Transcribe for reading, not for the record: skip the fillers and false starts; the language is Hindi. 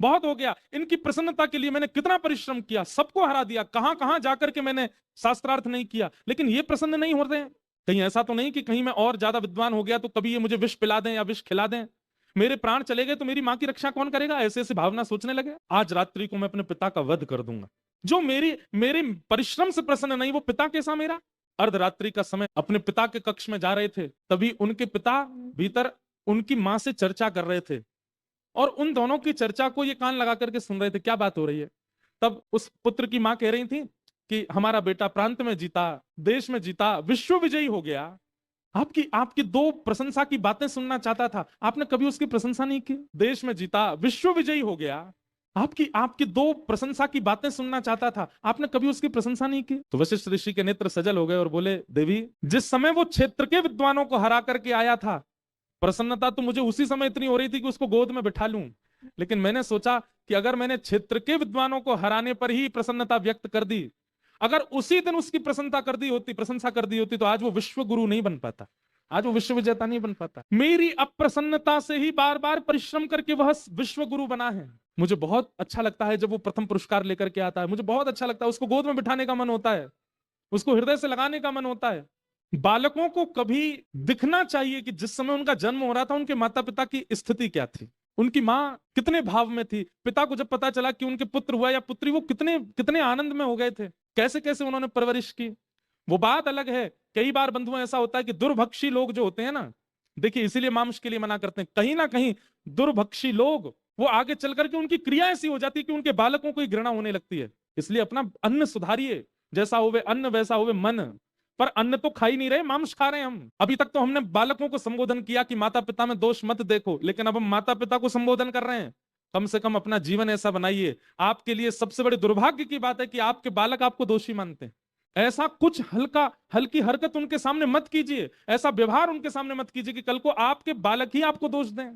बहुत हो गया, इनकी प्रसन्नता के लिए मैंने कितना परिश्रम किया, सबको हरा दिया, कहां कहां जाकर के मैंने शास्त्रार्थ नहीं किया, लेकिन ये प्रसन्न नहीं होते हैं। कहीं ऐसा तो नहीं कि कहीं मैं और ज्यादा विद्वान हो गया तो कभी ये मुझे विष पिला दें या विष खिला दें, मेरे प्राण चले गए तो मेरी मां की रक्षा कौन करेगा, ऐसे ऐसे भावना सोचने लगे। आज रात्रि को मैं अपने पिता का वध कर दूंगा। जो मेरी मेरे परिश्रम से प्रसन्न नहीं, वो पिता कैसा मेरा। अर्धरात्रि का समय अपने पिता के कक्ष में जा रहे थे, तभी उनके पिता भीतर उनकी मां से चर्चा कर रहे थे, और उन दोनों की चर्चा को ये कान लगा करके सुन रहे थे, क्या बात हो रही है। तब उस पुत्र की मां कह रही थी कि हमारा बेटा प्रांत में जीता, देश में जीता, विश्व विजयी हो गया। आपकी आपकी दो प्रशंसा की बातें सुनना चाहता था, आपने कभी उसकी प्रशंसा नहीं की। देश में जीता, विश्व विजयी हो गया, आपकी आपकी दो प्रशंसा की बातें सुनना चाहता था, आपने कभी उसकी प्रशंसा नहीं की। तो वशिष्ठ ऋषि के नेत्र सजल हो गए और बोले, देवी, जिस समय वो क्षेत्र के विद्वानों को हरा करके आया था, प्रसन्नता तो मुझे उसी समय इतनी हो रही थी कि उसको गोद में बिठा लूं, लेकिन मैंने सोचा कि अगर मैंने क्षेत्र के विद्वानों को हराने पर ही प्रसन्नता व्यक्त कर दी, अगर उसी दिन उसकी प्रशंसा कर दी होती, प्रशंसा कर दी होती, तो आज वो विश्व गुरु नहीं बन पाता, आज वो विश्व विजेता नहीं बन पाता। मेरी अप्रसन्नता से ही बार बार परिश्रम करके वह विश्व गुरु बना है। मुझे बहुत अच्छा लगता है जब वो प्रथम पुरस्कार लेकर के आता है, मुझे बहुत अच्छा लगता है, उसको गोद में बिठाने का मन होता है, उसको हृदय से लगाने का मन होता है। बालकों को कभी दिखना चाहिए कि जिस समय उनका जन्म हो रहा था उनके माता पिता की स्थिति क्या थी, उनकी माँ कितने भाव में थी। पिता को जब पता चला कि उनके पुत्र हुआ या पुत्री, वो कितने कितने आनंद में हो गए थे, कैसे कैसे उन्होंने परवरिश की। वो बात अलग है। कई बार बंधुओं ऐसा होता है कि दुर्भक्षी लोग जो होते हैं ना, देखिए इसीलिए मांस के लिए मना करते हैं, कहीं ना कहीं दुर्भक्षी लोग वो आगे चल करके उनकी क्रिया ऐसी हो जाती है कि उनके बालकों को ही घृणा होने लगती है। इसलिए अपना अन्न सुधारिए, जैसा होवे अन्न वैसा होवे मन। पर अन्न तो खा ही नहीं रहे, मांस खा रहे हैं हम। अभी तक तो हमने बालकों को संबोधन किया कि माता पिता में दोष मत देखो, लेकिन अब हम माता पिता को संबोधन कर रहे हैं। कम से कम अपना जीवन ऐसा बनाइए। आपके लिए सबसे बड़े दुर्भाग्य की बात है कि आपके बालक आपको दोषी मानते हैं। ऐसा कुछ हल्की हरकत उनके सामने मत कीजिए, ऐसा व्यवहार उनके सामने मत कीजिए कि कल को आपके बालक ही आपको दोष दें।